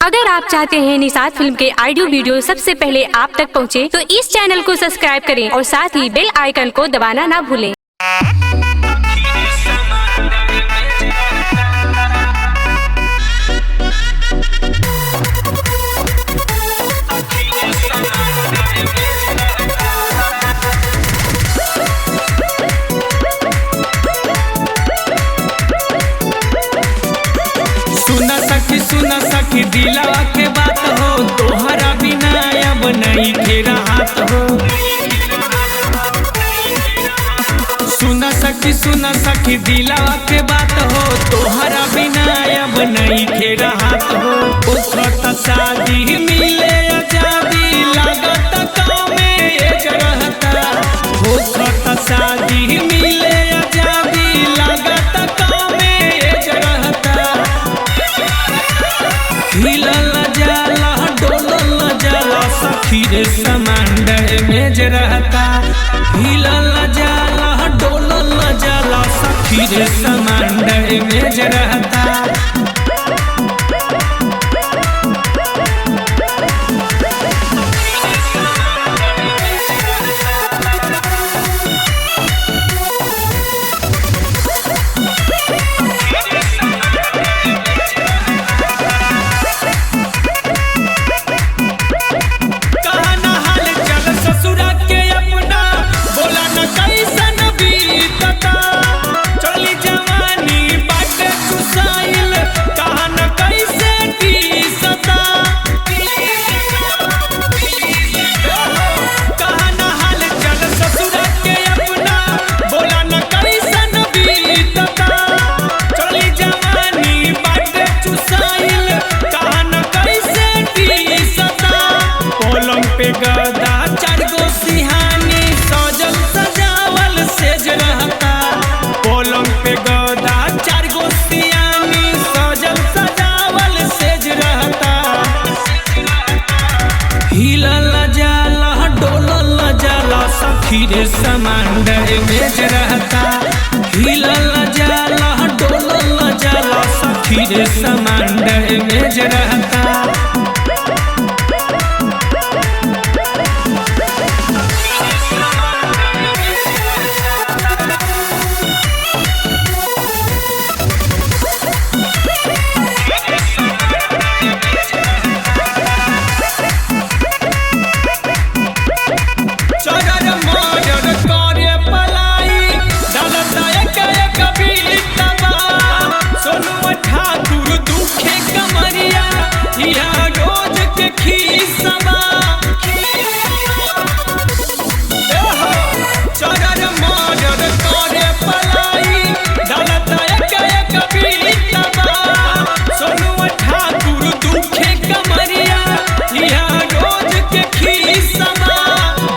अगर आप चाहते हैं निषाद फिल्म के ऑडियो वीडियो सबसे पहले आप तक पहुंचे, तो इस चैनल को सब्सक्राइब करें और साथ ही बेल आइकन को दबाना ना भूलें। सुना सखी दिलवा के बात हो, तोहरा बिना अब नहीं फेरा हाथ हो। सुना सखी दिलवा के बात हो, तोहरा बिना अब नहीं फेरा हाथ हो। उखत शादी मिले आजादी लागत गाँव में एक रहता। उखत शादी मिले आजादी लागत गाँव में एक रहता। हिलल जाला डोलल जाला सखी रे समंदर में ज रहता। हिलल जाला डोलल जाला सखी रे समंदर में ज रहता। रे समंदर में ज रहता। हिलल जाला डोलल जाला सखी रे समंदर में ज रहता।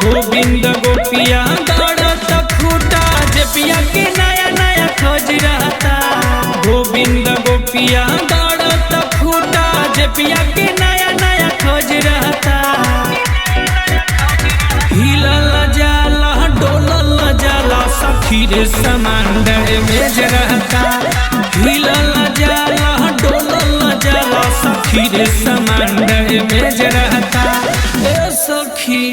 गोविंद गोपिया दौड़त खूटा जेपिया के नया नया खोज रहता। गोविंद गोपिया दौड़त खूटा जेपिया के नया नया खोज रहता। हिलल जाला डोलल जाला सखी रे समंदर में ज रहता। हिलल जाला डोलल जाला सखी रे समंदर में ज रहता। ए सखी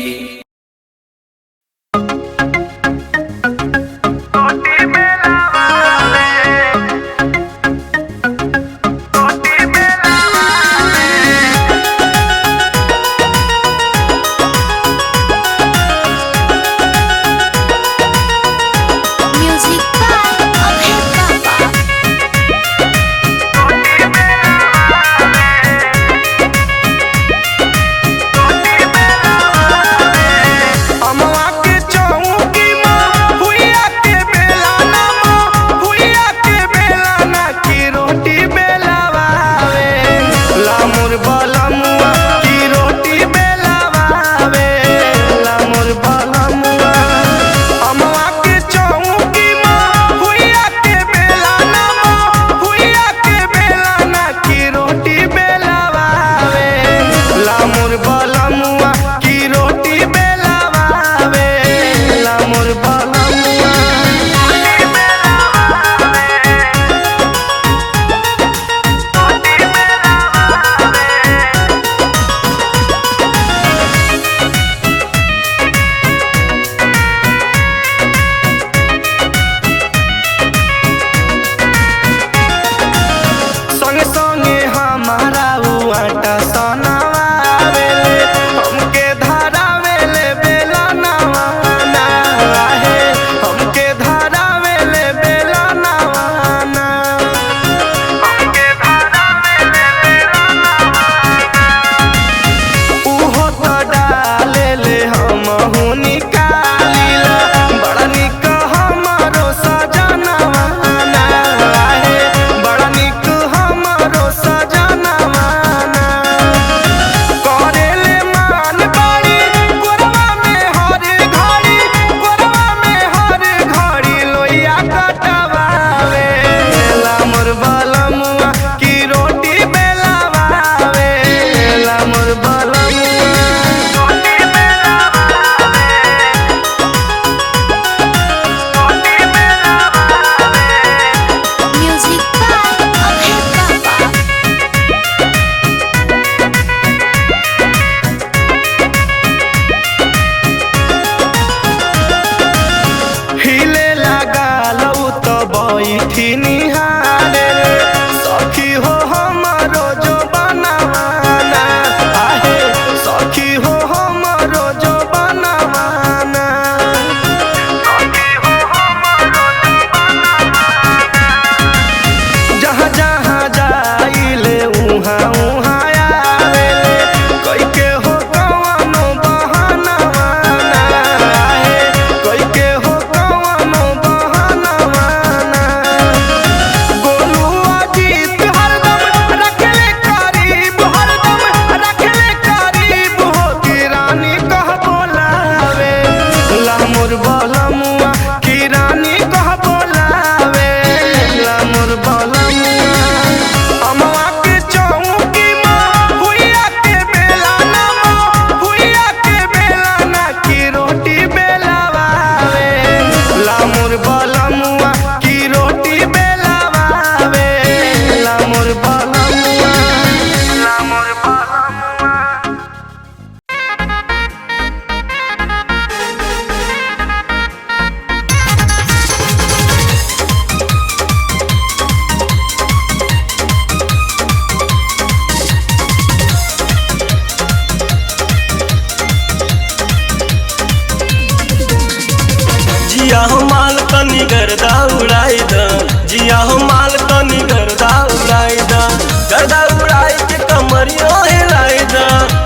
तनी गर्दा उड़ाई द जिया हो माल तनी गर्दा उड़ाई द गर्दा उड़ाई के कमरियो हिलाई द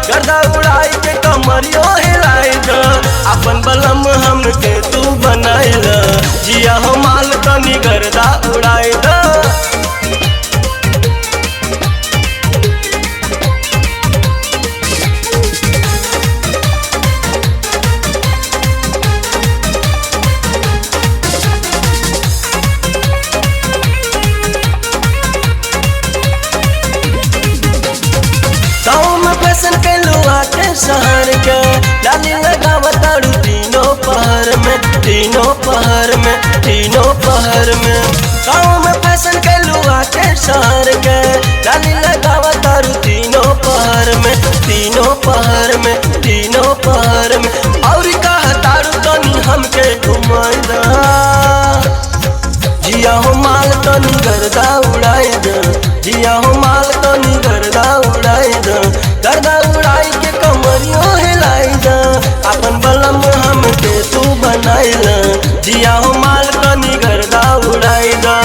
गर्दा उड़ाई के कमरियो हिलाई द अपन बलम हमके तू बनाई द जिया हो माल तनी गर्दा उड़ाई द फैशन के लुआ के शहर के लाली लगावा ताड़ू तीनों पहर में तीनों पहर में तीनों पहर में गाँव में फैशन के लुआ के शहर के लाली लगावा ताड़ू तीनों पहर में तीनों पहर में तीनों पहर में और कहा ताड़ू तनी हमके घुमाइदा जिया हो माल तनी गर्दा उड़ाई द जिया हो माल तनी गर्दा उड़ाई द गर्दा उड़ाई के कमरियो हिलाई द अपन बलम हमके तू बनाई द जिया हो माल तनी गर्दा उड़ाई द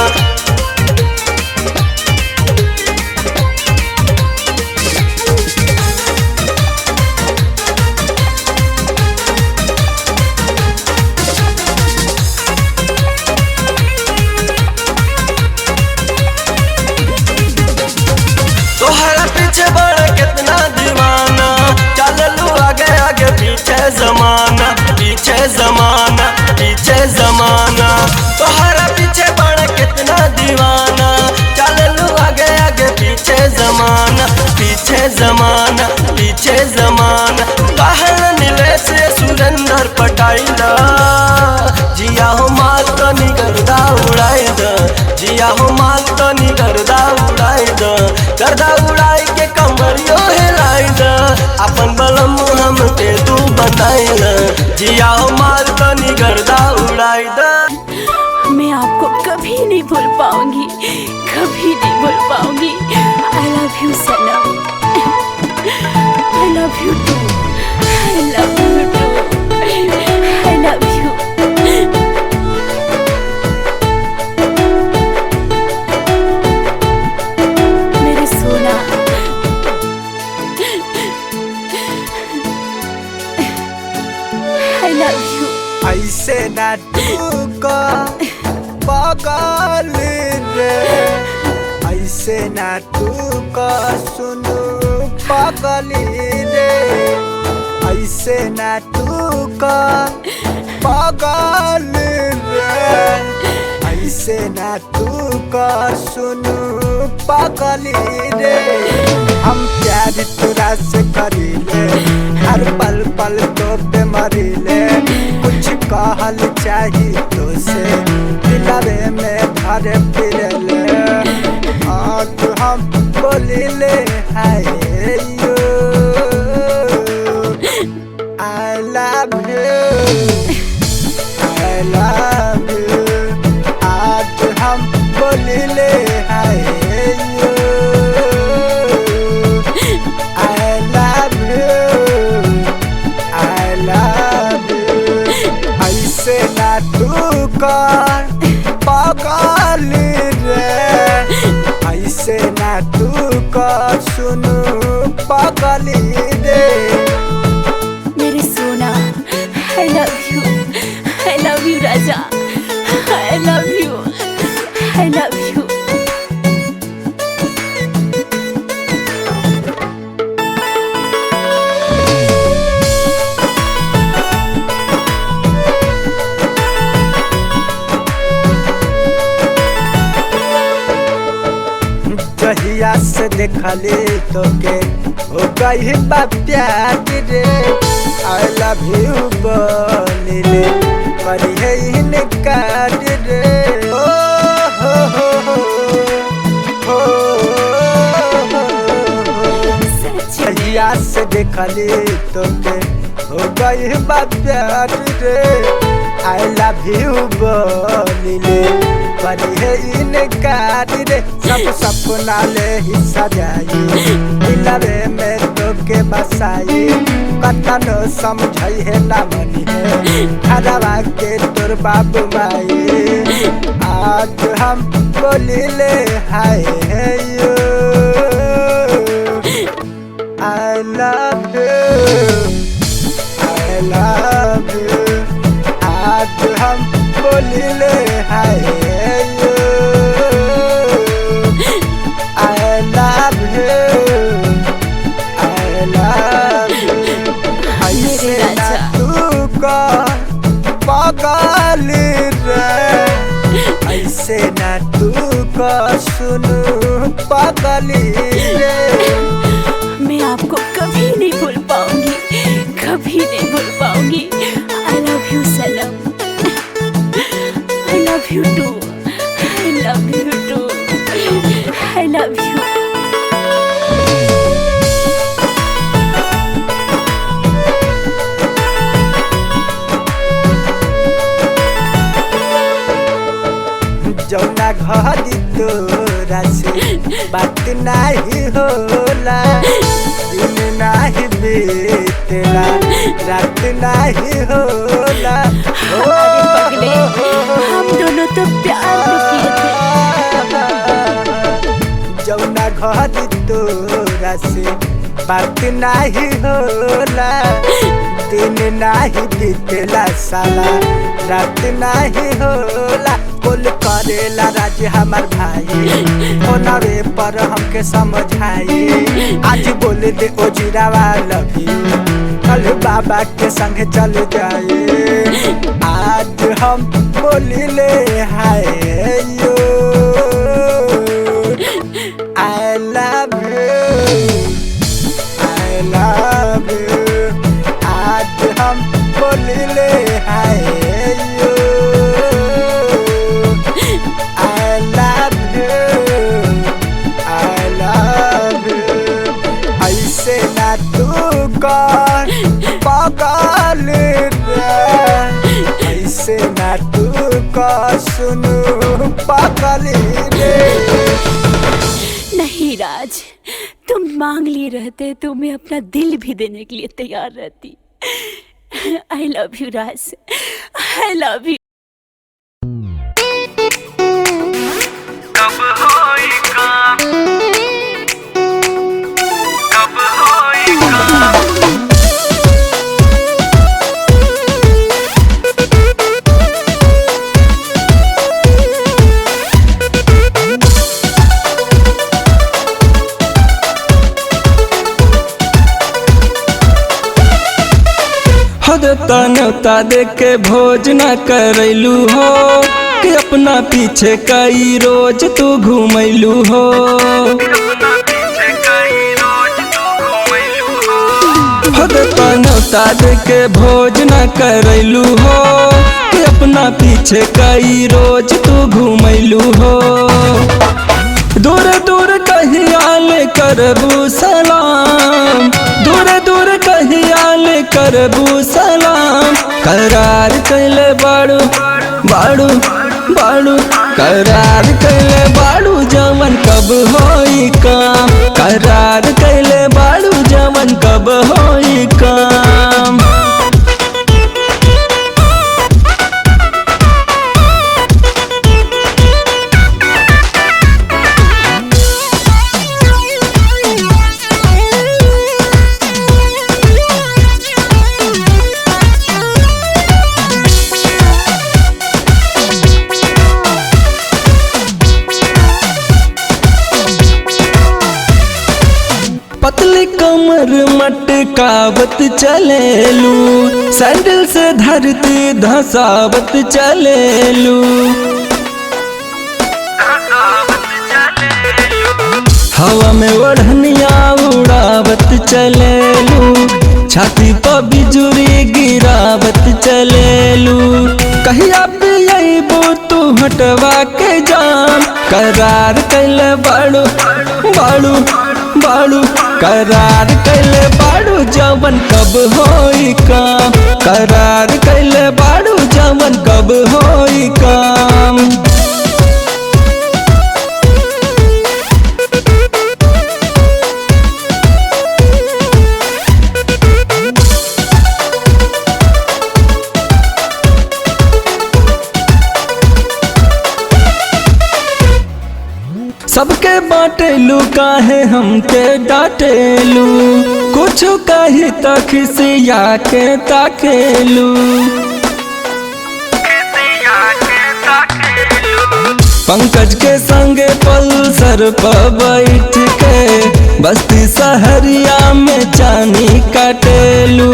तोहरा पीछे बड़ा कितना दीवाना चललू आगे आगे पीछे जमाना पीछे जमाना पीछे जमाना तोहरा पीछे बड़ा कितना दीवाना चललू आगे आगे पीछे जमाना पीछे जमाना पीछे जमाना कहल नीले से सुरेंद्र पटाइला जिया हो माल तनी गर्दा उड़ाई द जिया हो माल तनी गर्दा उड़ाई द गर्दा उड़ाई के कमरियो हिलाई द अपन बलम हमके तू बनाई द जिया हो माल तनी गर्दा उड़ाई द मैं आपको कभी नहीं भूल पाऊंगी, कभी नहीं भूल पाऊंगी। I love you सनम, I love you too, I love you too, I love you। मेरे सोना I love you। ऐसे ना टूका पागल रे ऐसे ना टूका सुनो पागली रे ऐसे ना टूका पागल रे ऐसे ना टूका सुनो पागली रे हम प्यार तुरा से करीले हर पल पल तो पे मरीले कुछ कहल चाहिए तो से दिलवे में भरे फिरले आज हम बोलिले hi you I love you I love you आज हम बोलिले hi you I love you I love you ऐसे ना तू कर पागल रे ऐसे ना तू कर सुनो पागल रे मेरे सोना I love you Raja I love you I love you। जहिया से देखली तो के हो गई बा प्यार रे I love you बोलिले करिए इनकार रे ओ हो हो हो जहिया से देखली तो के हो गई बा प्यार रे I love you बोलिले करिए इनकार रे सब सपना ले ही सजाई दिलवे में तो के बसाई कतनो समझाई है ना मनी है घरवा के तोर बाबू माई आज हम बोलिले hi you I love you आज हम बोलिले hi you I love you ऐसे ना तू का पागल रे ऐसे ना तू का सुनू पागली रे मैं आपको कभी नहीं भूल पाऊंगी, कभी नहीं भूल पाऊंगी। I love you सनम, I love you too, I love you too, I love you। जौना घड़ी तोरा से बात नहीं होला दिन नहीं बीतेला रात नहीं होला पगले हम दोनों तो प्यार भी किए थे। जौना घड़ी तोरा से बात नहीं होला दिन नहीं बीतेला साला रात नहीं होला बोल करेला राज हमार भाई होनरे पर हमके समझाई आज बोल दे ओ जीरावा लव यू कल बाबा के संग चल जाए आज हम बोलिले hi you I love you I love you आज हम बोलिले hi you I love you I love you ऐसे ना तू कर पागल रे ऐसे ना तू कर सुनू पागल रे नहीं राज, तुम मांग लिए रहते तो मैं अपना दिल भी देने के लिए तैयार रहती। I love you Raj, I love you। कब होई काम कब होई काम न्योता देख के भोज न करैलू हो कि अपना पीछे कई रोज तू घूमैलू हो न्योता देख के भोज न करैलू हो कि अपना पीछे कई रोज तू घूमैलू हो दूर दूर कहीं आल करबू सलाम दूर दूर कहीं आल करबू सलाम करार कैले बाड़ू बाड़ू बाड़ू करार कैले बाड़ू जमन कब होई काम करार कैले बाड़ू जमन कब होई काम पतली कमर मटकावत चलेलू सैंडल से धरती धसावत चलेलू हवा में ओढ़निया उड़ावत चलेलू छाती पर बिजुरी गिरावत चलेलू कहिया पियबू तू हटवा के जाम करार कैले बाड़ू बाड़ू बाड़ू करार कैले बाड़ू जवन कब होई काम करार कैले बाड़ू जवन कब होई काम हमके डांटेलू, कुछ कही तक खिसिया के ताकेलू। पंकज के संगे पल्सर पर बैठ के बस्ती सहरिया में चानी काटेलू।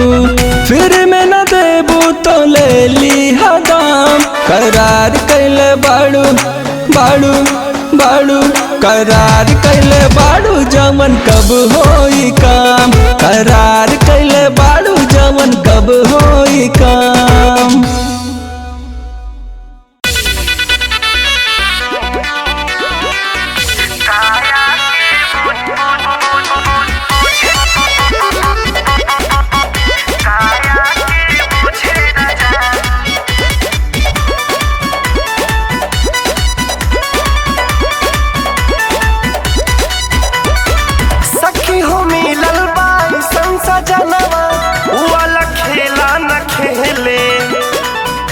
फिर में न देबू तो ले ली दाम, करार कैले बाड़ू बाड़ू बाड़ू, करार कैले बाड़ू जवन कब होई काम, करार कैले बाड़ू जवन कब होई काम।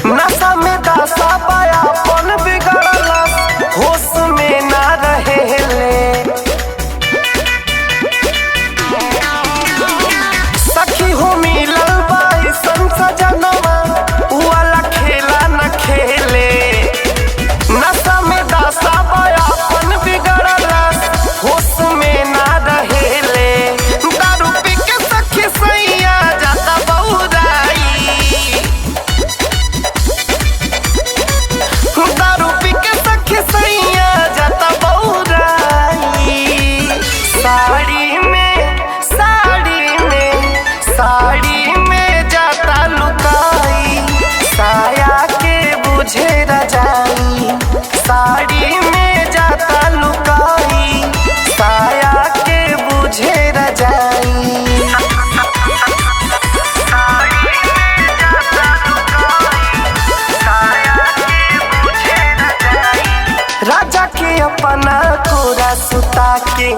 नशा में दासा पाया पन बिगड़ला, होश में ना रहेले। सखी हो मिलल बाई संसजनवा, वाला खेला न खेले। नशा में दासा पाया पन बिगड़ला, होश में ना रहेले। दारू पी के सखी सैया जाता बहुराई, दारू पी के सखी सैया जाता बहुराई। साड़ी में जाता लुकाई, साया के बुझे रजाई। साड़ी में जाता लुकाई, साया के बुझे रजाई। राजा के अपना कोरा सुता के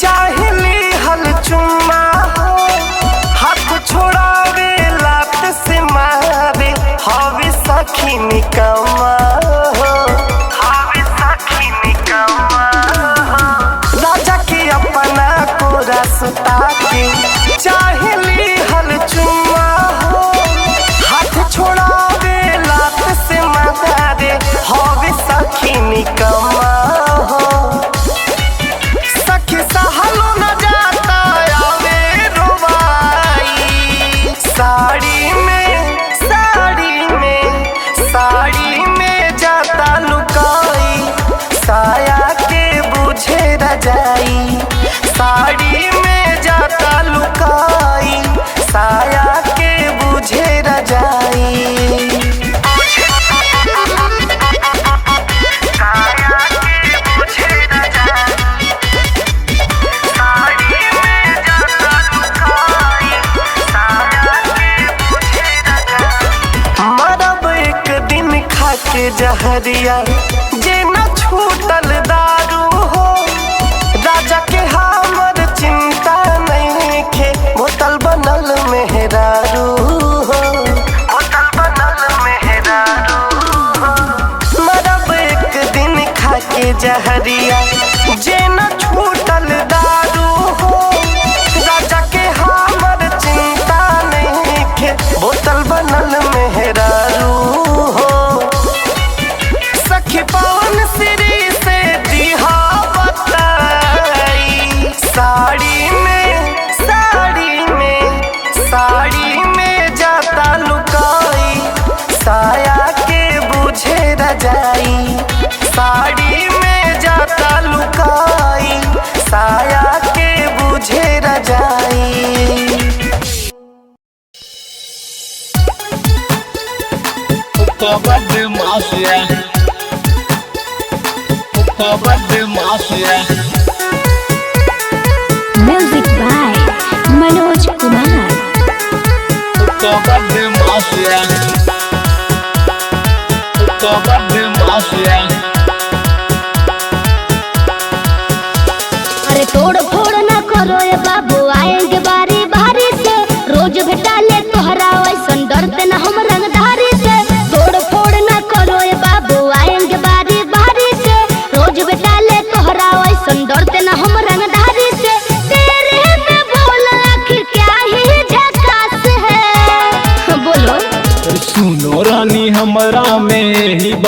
चाहली हल चुम्मा हो, हाथ छोड़ावे लात से मारे हवे सखी निकम्मा हो, हवे सखी निकम्मा हो। राजा के अपना कोरा सुता के चाहली हल चुम्मा हो, हाथ छोड़ावे लात से मारे हवे सखी निकम्मा हो। सखी सहलो न जाता आवे रोवाई। साड़ी में जाता लुकाई, साया के बुझे रजाई। साड़ी में जाता लुकाई, साया के बुझे रजाई। के जहरिया जे न छूटल दारू हो, राजा के हमर चिंता नहीं खे, बोतल बनल मेहरारू हो, बोतल बनल मेहरारू हो। मरब एक दिन खा के जहरिया जे न छूटल दारू हो, राजा के हमर चिंता नहीं खे, बोतल बनल मेहरारू हो। सखी पवन श्री से दिहा बताई। साड़ी में जाता लुकाई, साया के बुझे रजाई। साड़ी में जाता लुकाई, साया के बुझे रजाई। Music by Manoj Kumar. अरे तोड़ फोड़ ना करो ये बाबू, आएंगे बारी बारी से। रोज भेटा ले तोहरा वैसन, डरते ना हम रंगधारी से। तोड़ फोड़ ना करो ये बाबू, आएंगे बारी बारी से। रोज भेटा ले तोहरा वैसन, डरते ना हम रंगधारी से।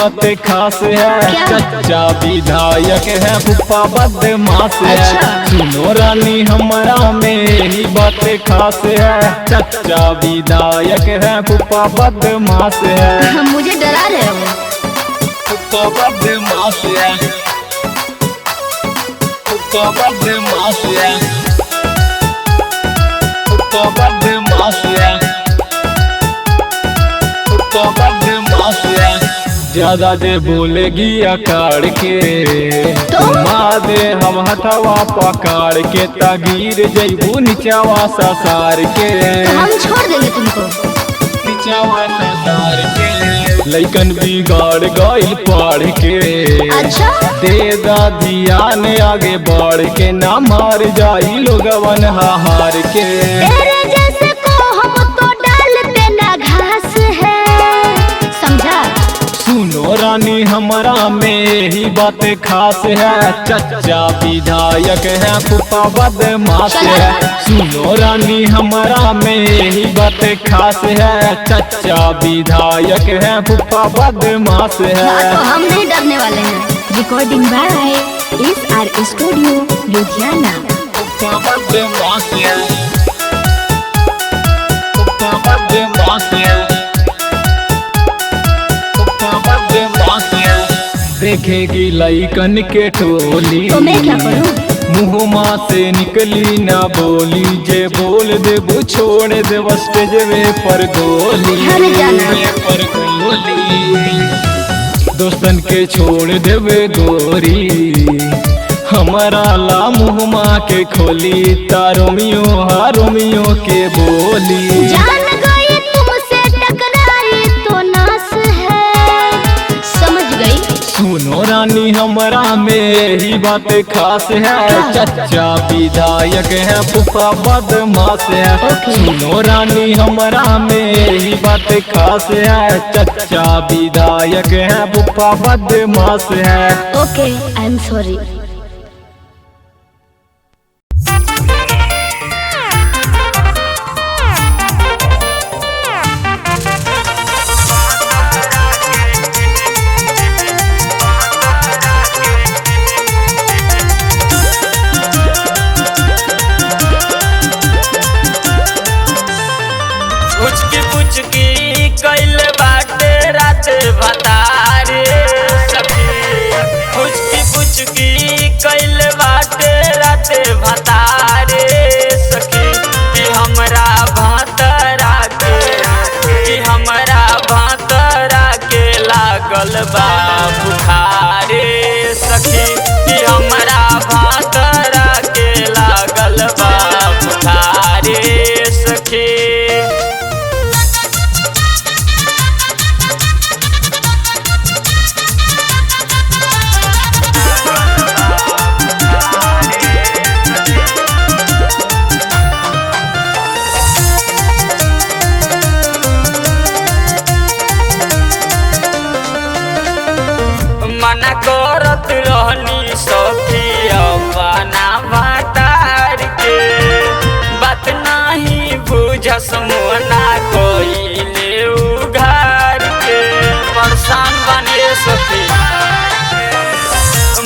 बात खास है। चचा विधायक है फूफा बदमाश है। सुनो रानी हमारा में यही बात खास है। चचा विधायक है फूफा बदमाश है। मुझे डरा रहे हो। फूफा बदमाश है। फूफा बदमाश है। फूफा बदमाश है। फूफा बदमाश है। ज्यादा दे बोलेगी अकाड़ के घुमा दे हम हथवा पकाड़ के तगीर जैबू निचावा ससार के। हम छोड़ देंगे तुमको। निचावा ससार के लइकन बिगाड़ गइल पढ़ के। अच्छा दे दादिया ने आगे बढ़ के ना मार जाई लोगवन हार के। तेरे जैसे को हम तो डालते ना घास है, समझा। सुनो रानी हमारा में ही बात खास है। चचा विधायक है फूफा बदमाश है। सुनो रानी हमारा में ही बात खास है। चचा विधायक है फूफा बदमाश है। तो हम नहीं डरने वाले हैं। Recording by SR studio Ludhiana. फूफा बदमाश है। फूफा बदमाश है। देखेगी लइकन के टोली तो मैं क्या करूं? मुँहमा से निकली ना बोली जे बोल देबू छोड़ दे स्टेज पर गोली। घर जाना। पर गोली दोस्तन के छोड़ देवे गोरी हमारा ला मुँहमा के खोली तारोमियो हारोमियो के बोली। जान गई तुमसे टकराई तो नास है, समझ गई। सुनो रानी हमारा में ही बात खास है। चचा विधायक है फूफा बदमाश है। सुनो रानी हमारा में ही बात खास है। चचा विधायक है फूफा बदमाश है। Okay I am sorry. कैल बाटे रात भतारे सखी। पुचकी कैल बाटे रात भतारे सखी। कि हमरा भातरा के लागल बा बुखारे सखी। कि हमरा भातरा के लागल बा बुखारे सखी। मना करत रहनी सखी अपना भतार के बात नहीं बुझस मोना कोइले उघार के। परेशान बने सखी।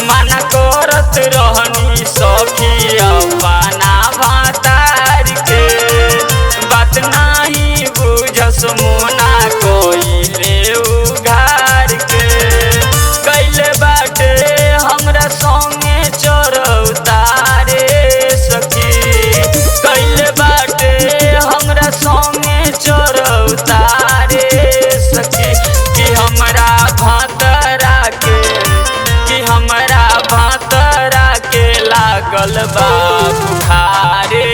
मना करत रहनी सखी अपना भतार के बात नहीं बुझस मोना कोइले उघार के। कैले बाटे हमरा संगे चरौतारे सखी। कैले बाटे हमरा संगे चरौतारे सखी। कि हमरा भातरा के लागल बा बुखारे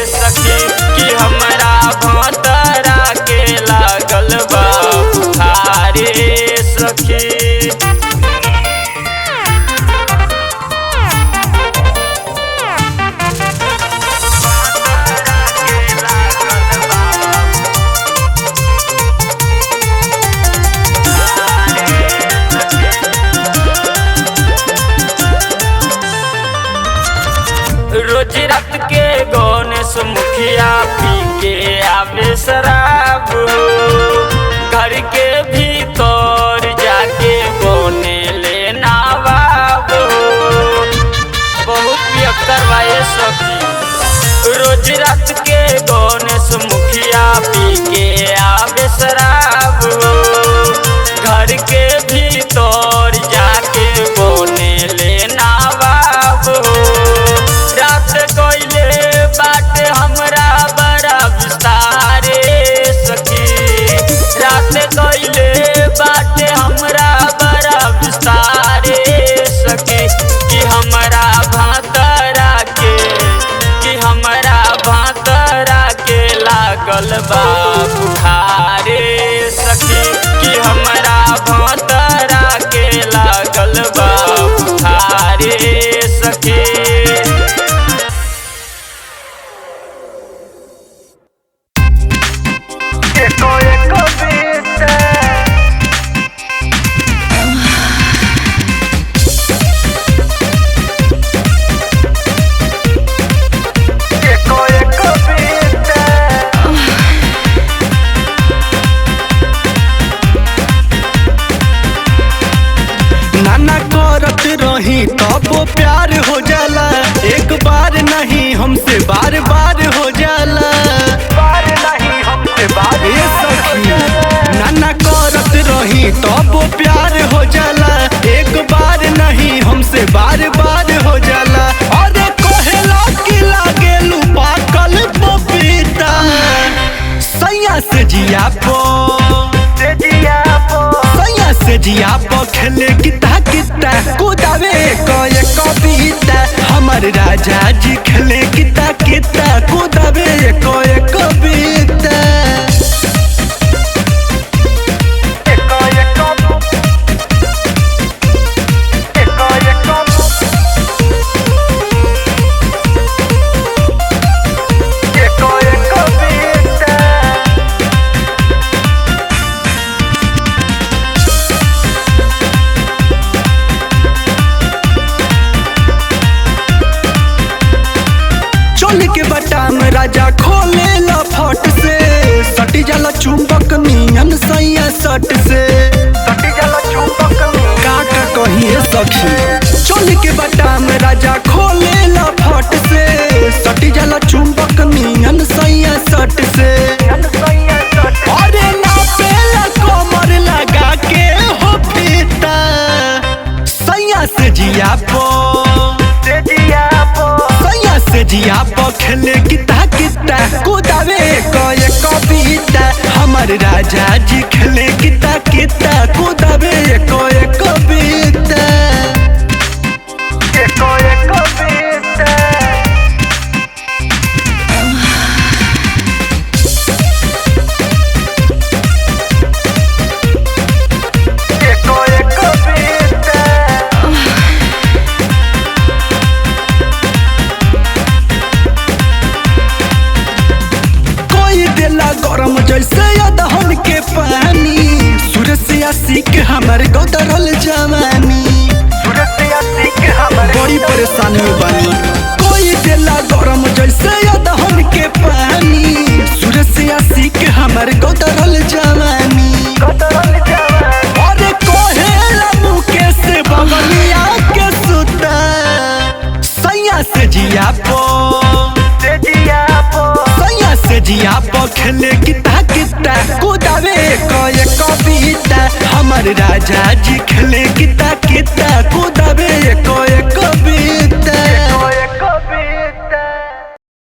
सखी। कि हमरा भातरा के लागल बा बुखारे सखी। रोज रात के गणेश मुखिया पी के आवे शराब। घर के भीतर जाके गणेश मुखिया पी के आवे शराब हो। घर के भीतर जाके बोने लेना बाब हो। रात कोइले बाटे हमरा बड़ा विस्तारे सखी। रात कोइले बाटे हमरा बड़ा विस्तारे सखी। कि हमरा भातरा के लागल बा बुखारे सखी। कि हमरा भातरा के लागल बा बुखारे सखी। रही तब वो प्यार हो जाला, एक बार नहीं हमसे बार बार हो जाला। बार नहीं हमसे बार सखी नाना करत रही तब वो प्यार हो जाला, एक बार नहीं हमसे बार बार हो जाला। अरे कहेला कि लागेलू पाकल पपीता सैया से जिया पो से जिया पो खेले किता किता कुदावे कोई कविता। हमार राजा जी खेले किता किता कुदावे कोई कविता। के बटाम राजा खोले ला फट से सटी जाला चुंबक नियन सैया सट से सटी जाला चुंबक काका कहिए सखी। चोली के बटाम राजा खोले ला फट से सटी जाला चुंबक नियन सैया सट से। अरे नापेला कमर लगा के हो फीता सैया से जिया पो से जिया पो खेले किता किता कुदावे कोई कविता। हमार राजा जी खेले किता किता कुदावे कोई कविता। गरम जैसे अदहन के पानी सुरसिया सीख हमारे गोदरल जवानी। बड़ी परेशानी में बानी कोई देला गरम जैसे अदहन के पानी सुरसिया सीख हमारे गोदरल जवानी। अरे कोहेला मुके से बगलिया के सुता सैया से जिया पो से जिया पो खेले किता किता कुदावे कोई कविता। हमार राजा जी खेले किता किता कुदावे कोई